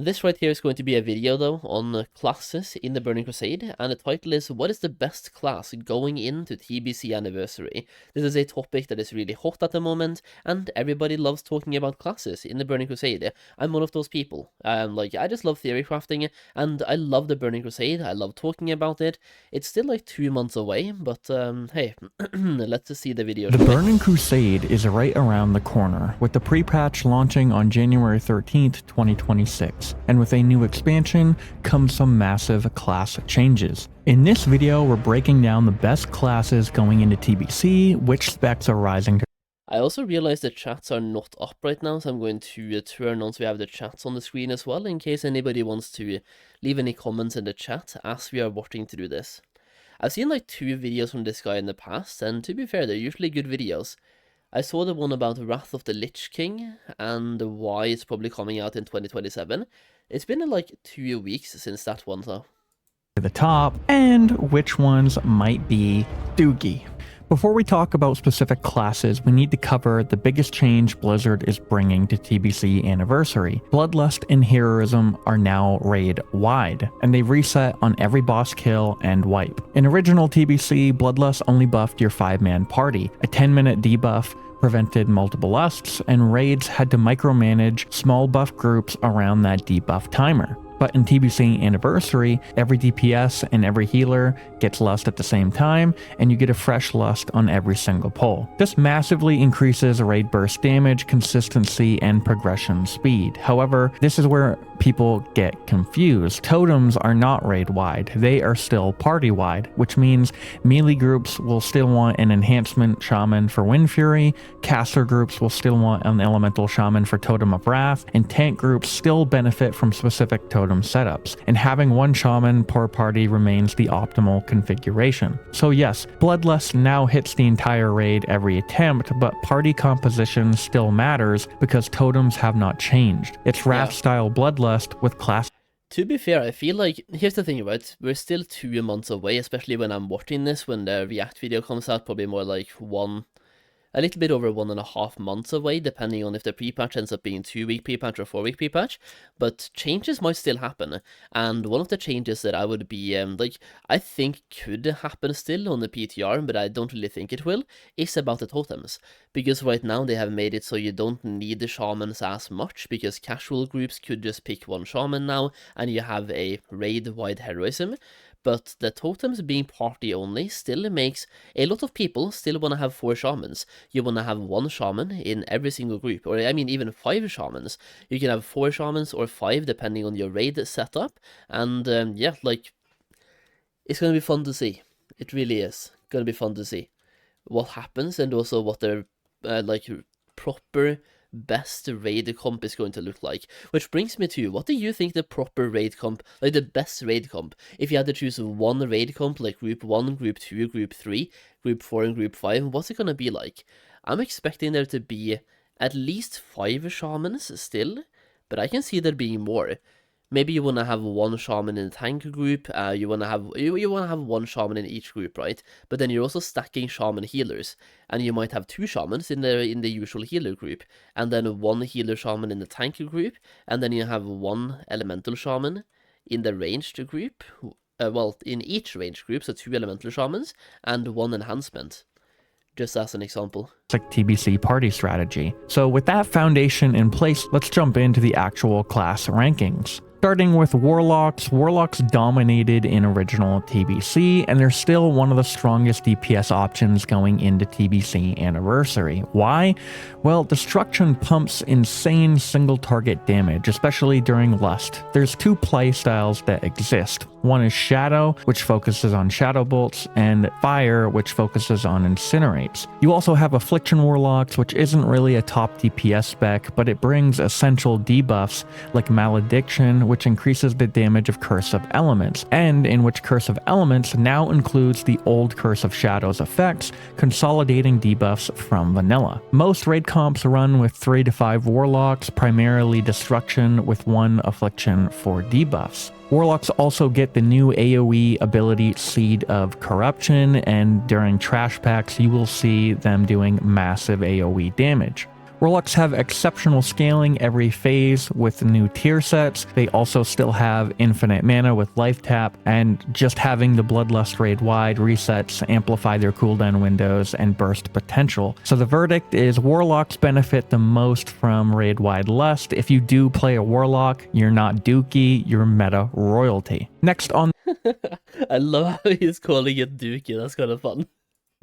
This right here is going to be a video though on classes in the Burning Crusade, and the title is what is the best class going into TBC Anniversary. This is a topic that is really hot at the moment, and everybody loves talking about classes in the Burning Crusade. I'm one of those people. I just love theory crafting, and I love the Burning Crusade. I love talking about it. It's still like 2 months away, but hey, let's just see the video. The Burning Crusade is right around the corner, with the pre-patch launching on January 13th, 2026. And with a new expansion comes some massive class changes. In this video, we're breaking down the best classes going into TBC, which specs are rising to. I also realized the chats are not up right now, so I'm going to turn on so we have the chats on the screen as well, in case anybody wants to leave any comments in the chat as we are watching through this. I've seen like 2 videos from this guy in the past, and to be fair, they're usually good videos. I saw the one about Wrath of the Lich King and why it's probably coming out in 2027. It's been like 2 weeks since that one though. The top, and which ones might be doogie. Before we talk about specific classes, we need to cover the biggest change Blizzard is bringing to TBC Anniversary. Bloodlust and Heroism are now raid-wide, and they reset on every boss kill and wipe. In original TBC, Bloodlust only buffed your 5-man party. A 10-minute debuff prevented multiple lusts, and raids had to micromanage small buff groups around that debuff timer. But in TBC Anniversary, every DPS and every healer gets lust at the same time, and you get a fresh lust on every single pull. This massively increases raid burst damage, consistency, and progression speed. However, this is where people get confused. Totems are not raid-wide, they are still party-wide, which means melee groups will still want an enhancement shaman for Wind Fury, caster groups will still want an elemental shaman for Totem of Wrath, and tank groups still benefit from specific totem setups, and having one shaman per party remains the optimal configuration. So yes, Bloodlust now hits the entire raid every attempt, but party composition still matters because totems have not changed. It's Wrath-style Bloodlust with class. To be fair, I feel like, here's the thing, right? We're still 2 months away, especially when I'm watching this, when the React video comes out, probably more like a little bit over 1.5 months away, depending on if the pre-patch ends up being 2-week pre-patch or 4-week pre-patch, but changes might still happen, and one of the changes that I would be, I think could happen still on the PTR, but I don't really think it will, is about the totems, because right now they have made it so you don't need the shamans as much, because casual groups could just pick one shaman now, and you have a raid-wide heroism. But the totems being party only still makes a lot of people still want to have 4 shamans. You want to have 1 shaman in every single group, or I mean even 5 shamans. You can have 4 shamans or 5 depending on your raid setup, and yeah, like, it's going to be fun to see. It really is going to be fun to see what happens, and also what their proper best raid comp is going to look like. Which brings me to, what do you think the proper raid comp, like the best raid comp, if you had to choose one raid comp, like group 1, group 2, group 3, group 4, and group 5, what's it gonna be like? I'm expecting there to be at least 5 shamans still, but I can see there being more. Maybe you want to have 1 shaman in the tank group, you want to have 1 shaman in each group, right? But then you're also stacking shaman healers, and you might have 2 shamans in the usual healer group, and then 1 healer shaman in the tank group, and then you have 1 elemental shaman in the ranged group, in each ranged group, so 2 elemental shamans, and 1 enhancement. Just as an example. It's like TBC party strategy. So with that foundation in place, let's jump into the actual class rankings. Starting with Warlocks, Warlocks dominated in original TBC, and they're still one of the strongest DPS options going into TBC Anniversary. Why? Well, Destruction pumps insane single target damage, especially during Lust. There's 2 playstyles that exist. One is Shadow, which focuses on Shadow Bolts, and Fire, which focuses on Incinerates. You also have Affliction Warlocks, which isn't really a top DPS spec, but it brings essential debuffs like Malediction, which increases the damage of Curse of Elements, and in which Curse of Elements now includes the old Curse of Shadows effects, consolidating debuffs from vanilla. Most raid comps run with 3 to 5 Warlocks, primarily Destruction with 1 Affliction for debuffs. Warlocks also get the new AoE ability Seed of Corruption, and during trash packs you will see them doing massive AoE damage. Warlocks have exceptional scaling every phase with new tier sets. They also still have infinite mana with life tap, and just having the bloodlust Raidwide resets amplify their cooldown windows and burst potential. So the verdict is Warlocks benefit the most from Raidwide Lust. If you do play a Warlock, you're not dookie, you're meta royalty. Next on I love how he's calling it Dookie, that's kind of fun.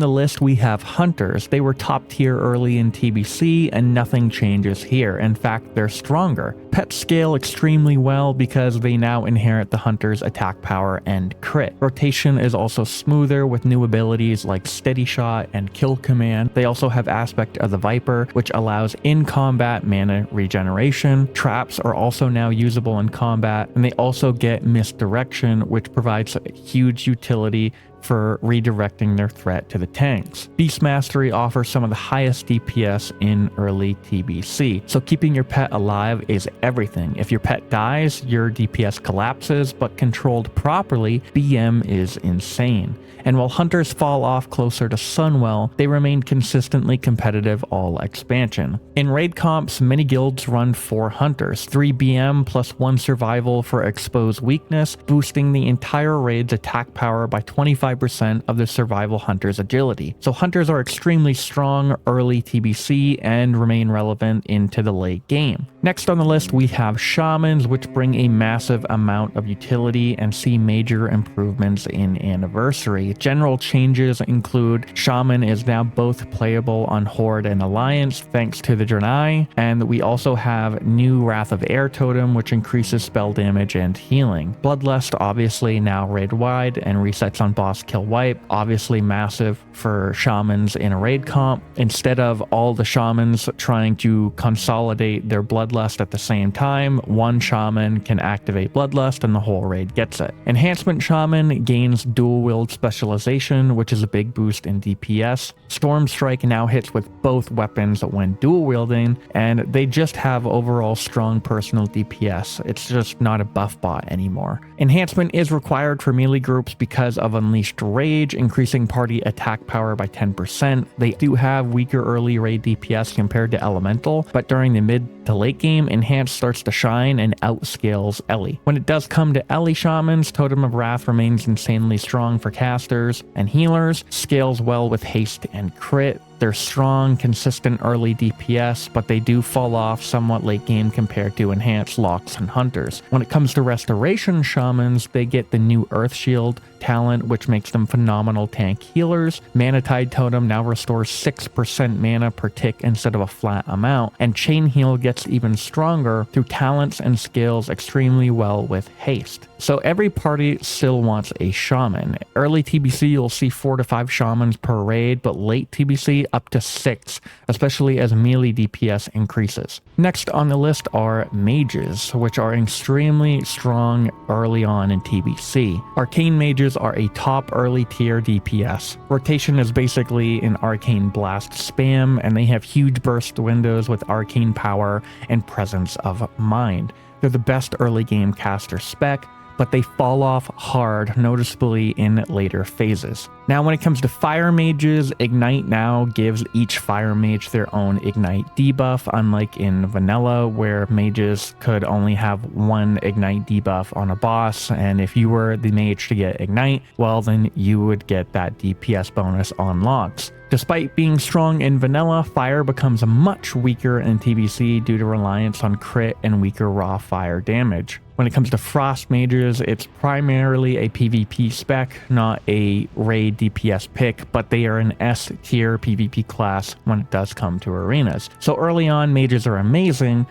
the list, we have Hunters. They were top tier early in TBC, and nothing changes here. In fact, they're stronger. Pets scale extremely well because they now inherit the Hunter's attack power and crit. Rotation is also smoother with new abilities like Steady Shot and Kill Command. They also have Aspect of the Viper, which allows in-combat mana regeneration. Traps are also now usable in combat, and they also get Misdirection, which provides a huge utility for redirecting their threat to the tanks. Beast Mastery offers some of the highest DPS in early TBC, so keeping your pet alive is everything. If your pet dies, your DPS collapses, but controlled properly, BM is insane. And while Hunters fall off closer to Sunwell, they remain consistently competitive all expansion. In raid comps, many guilds run 4 Hunters, 3 BM plus 1 survival for exposed weakness, boosting the entire raid's attack power by 25% of the survival Hunter's agility. So Hunters are extremely strong early TBC and remain relevant into the late game. Next on the list, we have Shamans, which bring a massive amount of utility and see major improvements in Anniversary. General changes include Shaman is now both playable on Horde and Alliance thanks to the Draenei, and we also have new Wrath of Air Totem, which increases spell damage and healing. Bloodlust obviously now raid-wide and resets on boss kill wipe, obviously massive for Shamans in a raid comp. Instead of all the Shamans trying to consolidate their Bloodlust at the same time, one Shaman can activate Bloodlust and the whole raid gets it. Enhancement Shaman gains dual wield specialization, which is a big boost in DPS. Storm Strike now hits with both weapons when dual wielding, and they just have overall strong personal DPS. It's just not a buff bot anymore. Enhancement is required for melee groups because of Unleashed Rage, increasing party attack power by 10%. They do have weaker early raid DPS compared to Elemental, but during the mid to late game, Enhanced starts to shine and outscales Ellie. When it does come to Ellie Shamans, Totem of Wrath remains insanely strong for casters and healers, scales well with haste and crit. They're strong, consistent early DPS, but they do fall off somewhat late game compared to Enhanced Locks and Hunters. When it comes to Restoration Shamans, they get the new Earth Shield talent, which makes them phenomenal tank healers. Mana Tide Totem now restores 6% mana per tick instead of a flat amount, and Chain Heal gets even stronger through talents and skills extremely well with haste. So every party still wants a Shaman. Early TBC you'll see 4 to 5 Shamans per raid, but late TBC up to 6, especially as melee DPS increases. Next on the list are Mages, which are extremely strong early on in TBC. Arcane Mages are a top early tier DPS. Rotation is basically an Arcane Blast spam, and they have huge burst windows with Arcane Power and Presence of Mind. They're the best early game caster spec, but they fall off hard, noticeably in later phases. Now when it comes to Fire Mages, Ignite now gives each Fire Mage their own Ignite debuff, unlike in Vanilla, where mages could only have one Ignite debuff on a boss, and if you were the mage to get Ignite, well then you would get that DPS bonus on locks. Despite being strong in Vanilla, Fire becomes much weaker in TBC due to reliance on crit and weaker raw fire damage. When it comes to Frost Mages, it's primarily a PvP spec, not a raid DPS pick, but they are an S tier PvP class when it does come to arenas. So early on, Mages are amazing.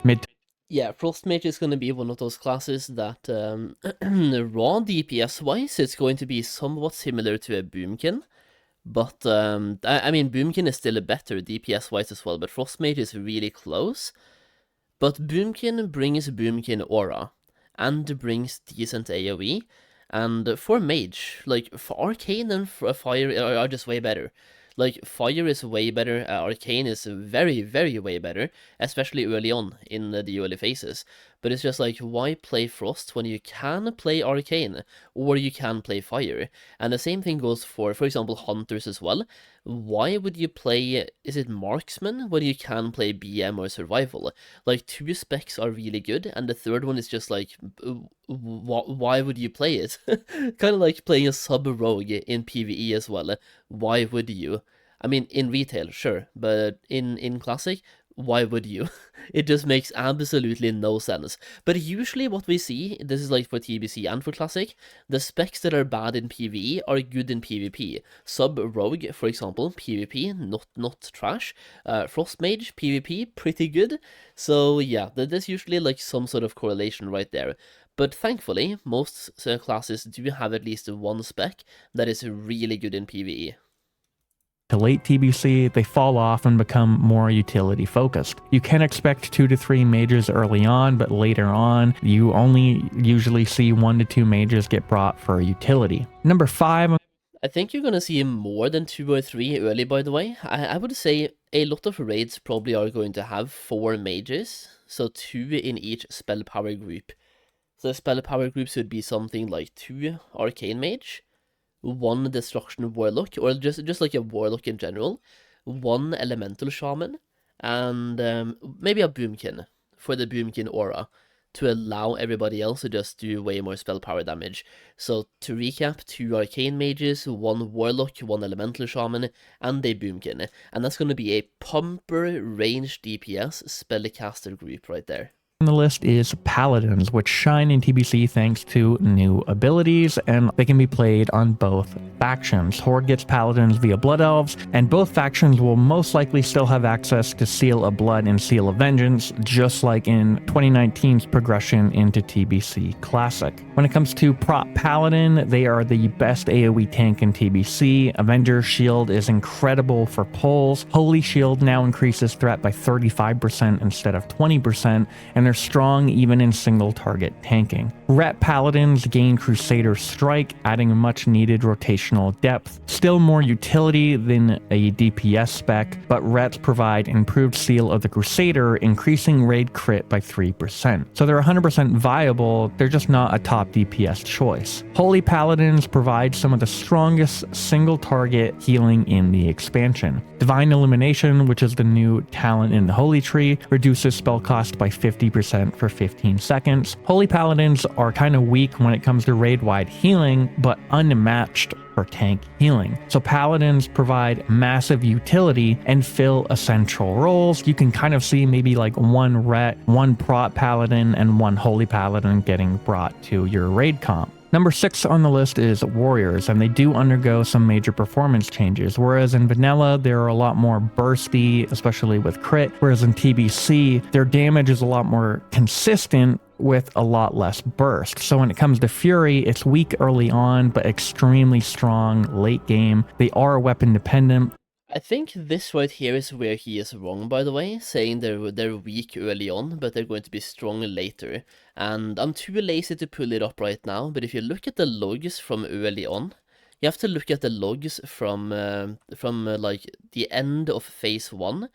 Yeah, Frost Mage is going to be one of those classes that, raw DPS-wise, it's going to be somewhat similar to a Boomkin. But, I mean, Boomkin is still a better DPS-wise as well, but Frost Mage is really close. But Boomkin brings Boomkin aura, and brings decent AoE. And for Mage, like, for Arcane and for Fire are just way better. Like, Fire is way better, Arcane is very, very way better, especially early on in the early phases. But it's just like, why play Frost when you can play Arcane, or you can play Fire? And the same thing goes for example, Hunters as well. Why would you play, is it Marksman, when you can play BM or Survival? Like, 2 specs are really good, and the third one is just like, why would you play it? Kind of like playing a sub-rogue in PvE as well. Why would you? I mean, in retail, sure, but in Classic, why would you? It just makes absolutely no sense. But usually what we see, this is like for TBC and for Classic, the specs that are bad in PvE are good in PvP. Sub-Rogue, for example, PvP, not trash. Frost Mage, PvP, pretty good. So yeah, there's usually like some sort of correlation right there. But thankfully, most classes do have at least one spec that is really good in PvE. To late TBC, they fall off and become more utility focused. You can expect 2 to 3 mages early on, but later on, you only usually see 1 to 2 mages get brought for utility. Number 5. I think you're gonna see more than 2 or 3 early, by the way. I would say a lot of raids probably are going to have 4 mages, so 2 in each spell power group. So spell power groups would be something like 2 Arcane Mage, 1 Destruction Warlock, or just like a Warlock in general, 1 Elemental Shaman, and maybe a Boomkin for the Boomkin aura, to allow everybody else to just do way more spell power damage. So to recap, 2 Arcane Mages, 1 Warlock, 1 Elemental Shaman, and a Boomkin. And that's going to be a pumper range DPS spellcaster group right there. On the list is Paladins, which shine in TBC thanks to new abilities, and they can be played on both factions. Horde gets Paladins via Blood Elves, and both factions will most likely still have access to Seal of Blood and Seal of Vengeance, just like in 2019's progression into TBC Classic. When it comes to Prop Paladin, they are the best AoE tank in TBC. Avenger Shield is incredible for pulls. Holy Shield now increases threat by 35% instead of 20%, and they're strong even in single target tanking. Ret Paladins gain Crusader Strike, adding a much needed rotational depth. Still more utility than a DPS spec, but Rets provide improved Seal of the Crusader, increasing raid crit by 3%. So they're 100% viable, they're just not a top DPS choice. Holy Paladins provide some of the strongest single target healing in the expansion. Divine Illumination, which is the new talent in the Holy Tree, reduces spell cost by 50% for 15 seconds. Holy Paladins are kind of weak when it comes to raid-wide healing, but unmatched for tank healing. So Paladins provide massive utility and fill essential roles. You can kind of see maybe like 1 Ret, 1 Prot Paladin, and 1 Holy Paladin getting brought to your raid comp. Number 6 on the list is Warriors, and they do undergo some major performance changes. Whereas in Vanilla, they're a lot more bursty, especially with crit, whereas in TBC, their damage is a lot more consistent with a lot less burst. So when it comes to Fury, it's weak early on, but extremely strong late game. They are weapon dependent. I think this right here is where he is wrong, by the way, saying they're weak early on, but they're going to be strong later. And I'm too lazy to pull it up right now, but if you look at the logs from early on, you have to look at the logs from like the end of phase 1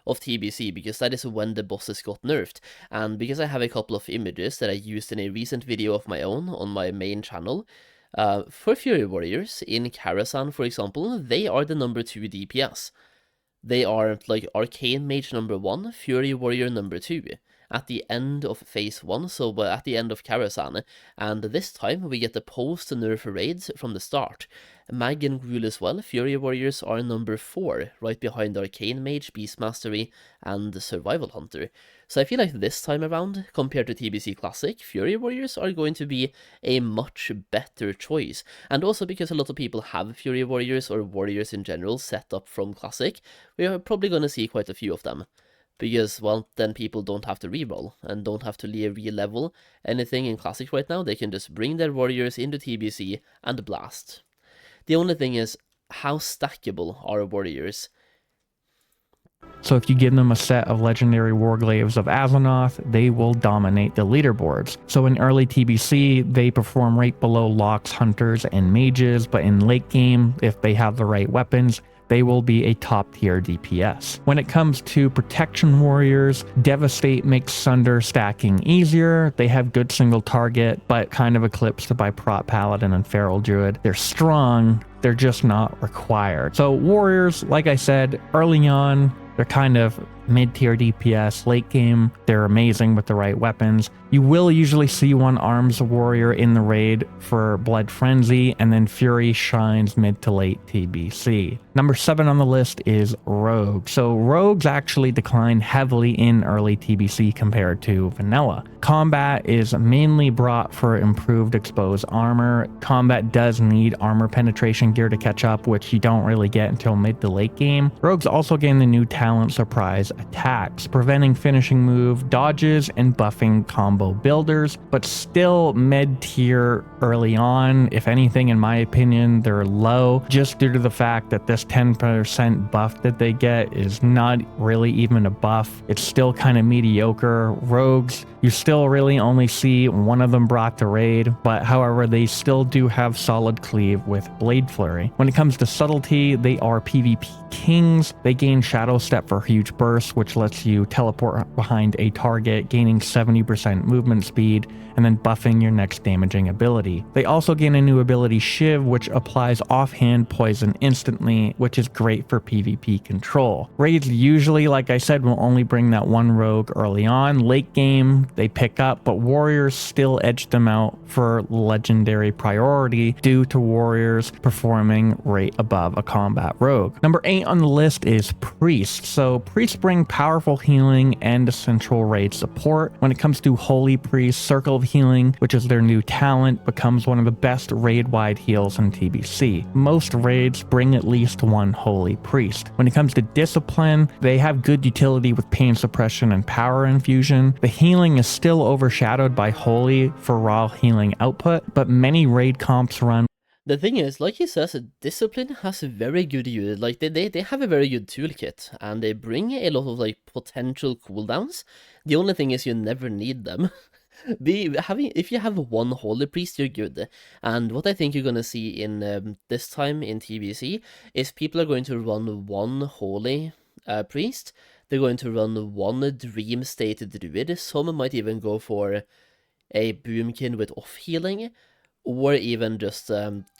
of TBC, because that is when the bosses got nerfed. And because I have a couple of images that I used in a recent video of my own on my main channel, for Fury Warriors in Karazhan, for example, they are the number 2 DPS. They are like Arcane Mage number 1, Fury Warrior number 2, at the end of phase 1, so at the end of Karazhan. And this time we get the post-nerf raids from the start. Mag and Gruul as well, Fury Warriors are number 4, right behind Arcane Mage, Beast Mastery, and Survival Hunter. So I feel like this time around, compared to TBC Classic, Fury Warriors are going to be a much better choice. And also because a lot of people have Fury Warriors or Warriors in general set up from Classic, we are probably going to see quite a few of them. Because, well, then people don't have to reroll and don't have to re-level anything in Classic right now. They can just bring their Warriors into TBC and blast. The only thing is, how stackable are Warriors? So if you give them a set of legendary Warglaives of Azeroth, they will dominate the leaderboards. So in early TBC, they perform right below Locks, Hunters, and Mages, but in late game, if they have the right weapons, they will be a top tier DPS. When it comes to protection warriors, Devastate makes Sunder stacking easier. They have good single target, but kind of eclipsed by Prot Paladin and Feral Druid. They're strong, they're just not required. So warriors, like I said, early on, they're kind of mid-tier DPS. Late game, they're amazing with the right weapons. You will usually see one arms warrior in the raid for Blood Frenzy, and then Fury shines mid to late TBC. Number 7 on the list is Rogue. So Rogues actually decline heavily in early TBC compared to Vanilla. Combat is mainly brought for improved exposed armor. Combat does need armor penetration gear to catch up, which you don't really get until mid to late game. Rogues also gain the new talent Surprise Attacks, preventing finishing move, dodges, and buffing combo builders, but still mid-tier early on. If anything, in my opinion, they're low, just due to the fact that this 10% buff that they get is not really even a buff. It's still kind of mediocre. Rogues, you still really only see one of them brought to raid, but however, they still do have solid cleave with Blade Flurry. When it comes to subtlety, they are PvP kings. They gain Shadow Step for huge bursts, which lets you teleport behind a target, gaining 70% movement speed, and then buffing your next damaging ability. They also gain a new ability, Shiv, which applies offhand poison instantly, which is great for PvP control. Raids usually, like I said, will only bring that one rogue early on. Late game, they pick up, but warriors still edge them out for legendary priority due to warriors performing right above a combat rogue. Number 8 on the list is Priest. So priests bring powerful healing and essential raid support. When it comes to Holy Priest, Circle of Healing, which is their new talent, becomes one of the best raid-wide heals in TBC. Most raids bring at least one Holy Priest. When it comes to Discipline, they have good utility with pain suppression and power infusion. The healing is still overshadowed by Holy for raw healing output, but many raid comps run. The thing is, like he says, Discipline has a very good unit. Like they have a very good toolkit, and they bring a lot of like potential cooldowns. The only thing is you never need them. If you have one Holy Priest, you're good. And what I think you're gonna see in this time in TBC is people are going to run one Holy Priest. They're going to run one Dream State Druid. Some might even go for a Boomkin with off healing, or even just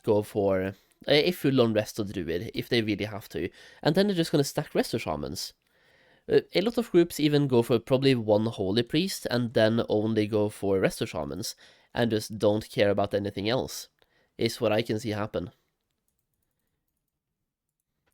go for a full-on Resto Druid if they really have to. And then they're just gonna stack Resto Shamans. A lot of groups even go for probably one Holy Priest and then only go for Resto Shamans and just don't care about anything else, is what I can see happen.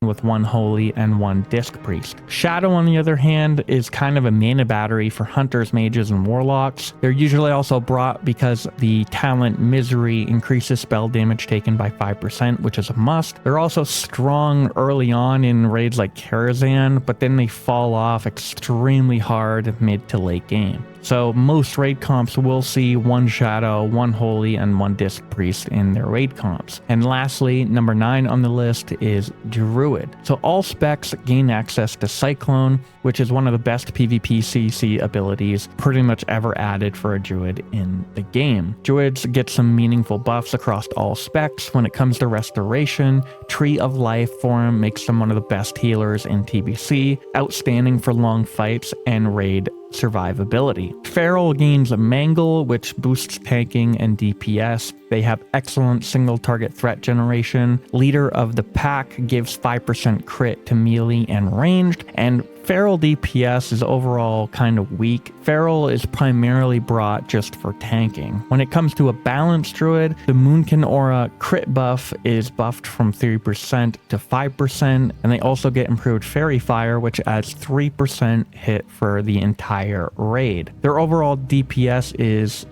With one Holy and one Disc Priest. Shadow, on the other hand, is kind of a mana battery for Hunters, Mages, and Warlocks. They're usually also brought because the talent Misery increases spell damage taken by 5%, which is a must. They're also strong early on in raids like Karazhan, but then they fall off extremely hard mid to late game. So most raid comps will see one Shadow, one Holy, and one Disc Priest in their raid comps. And lastly, number 9 on the list is Druid. So all specs gain access to Cyclone, which is one of the best PvP CC abilities pretty much ever added for a Druid in the game. Druids get some meaningful buffs across all specs. When it comes to Restoration, Tree of Life form makes them one of the best healers in TBC, outstanding for long fights and raid survivability. Feral gains a Mangle, which boosts tanking and DPS. They have excellent single target threat generation. Leader of the Pack gives 5% crit to melee and ranged, and Feral DPS is overall kind of weak. Feral is primarily brought just for tanking. When it comes to a balanced Druid, the Moonkin Aura crit buff is buffed from 3% to 5%, and they also get improved Fairy Fire, which adds 3% hit for the entire raid. Their overall DPS is...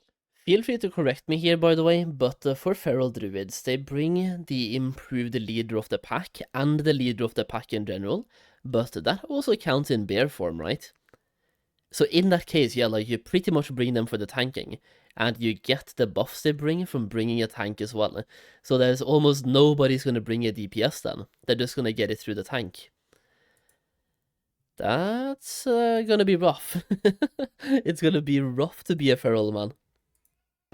Feel free to correct me here, by the way, but for Feral Druids, they bring the improved Leader of the Pack and the Leader of the Pack in general, but that also counts in bear form, right? So in that case, yeah, like you pretty much bring them for the tanking, and you get the buffs they bring from bringing a tank as well. So there's almost nobody's going to bring a DPS then. They're just going to get it through the tank. That's gonna be rough. It's gonna be rough to be a feral man.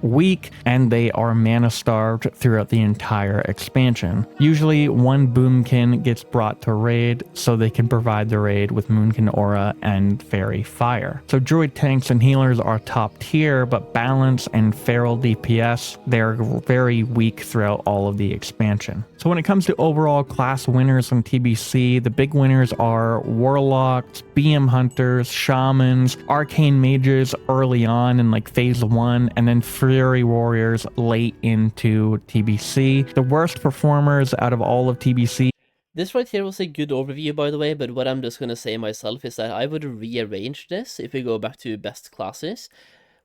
weak, and they are mana starved throughout the entire expansion. Usually one boomkin gets brought to raid so they can provide the raid with moonkin aura and fairy fire. So druid tanks and healers are top tier, but balance and feral DPS, they're very weak throughout all of the expansion. So when it comes to overall class winners in TBC, the big winners are Warlocks, BM Hunters, Shamans, Arcane Mages early on in like phase 1, and then Fury Warriors late into TBC. The worst performers out of all of TBC. This right here was a good overview, by the way, but what I'm just going to say myself is that I would rearrange this if we go back to best classes.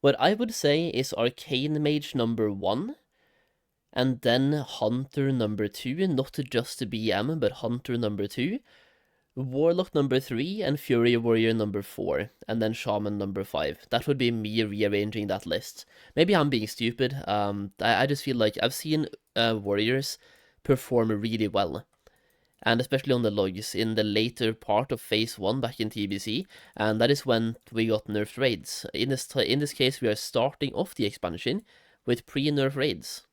What I would say is Arcane Mage number 1, and then Hunter number 2, not just BM, but Hunter number 2, Warlock number 3, and Fury Warrior number 4, and then Shaman number 5. That would be me rearranging that list. Maybe I'm being stupid. I just feel like I've seen Warriors perform really well, and especially on the logs in the later part of phase 1 back in TBC, and that is when we got nerfed raids. In this case, we are starting off the expansion with pre-nerf raids.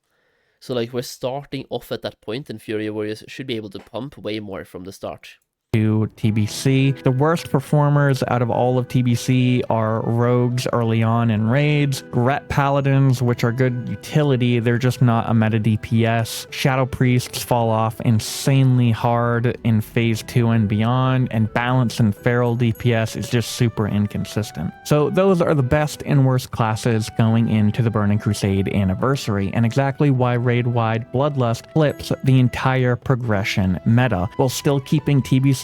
So like we're starting off at that point, and Fury Warriors should be able to pump way more from the start. To TBC. The worst performers out of all of TBC are rogues early on in raids, Ret Paladins, which are good utility, they're just not a meta DPS. Shadow Priests fall off insanely hard in phase 2 and beyond, and balance and feral DPS is just super inconsistent. So those are the best and worst classes going into the Burning Crusade anniversary, and exactly why Raidwide Bloodlust flips the entire progression meta, while still keeping TBC's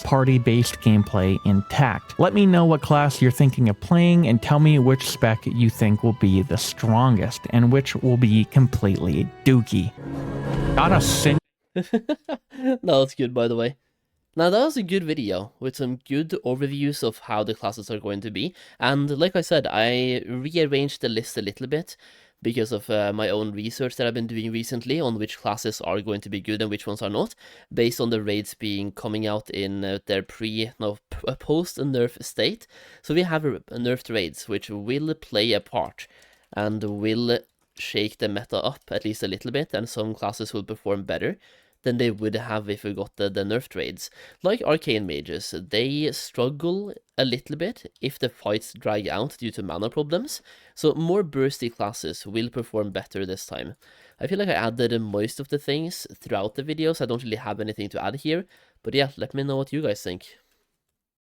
party-based gameplay intact. Let me know what class you're thinking of playing, and tell me which spec you think will be the strongest, and which will be completely dookie. Got a sin. No, that's good, by the way. Now, that was a good video with some good overviews of how the classes are going to be, and like I said, I rearranged the list a little bit because of my own research that I've been doing recently on which classes are going to be good and which ones are not, based on the raids being coming out in their post-nerf state. So we have nerfed raids, which will play a part and will shake the meta up at least a little bit, and some classes will perform better than they would have if we got the nerfed raids. Like Arcane Mages, they struggle a little bit if the fights drag out due to mana problems, so more bursty classes will perform better this time. I feel like I added most of the things throughout the videos. I don't really have anything to add here, but yeah, let me know what you guys think.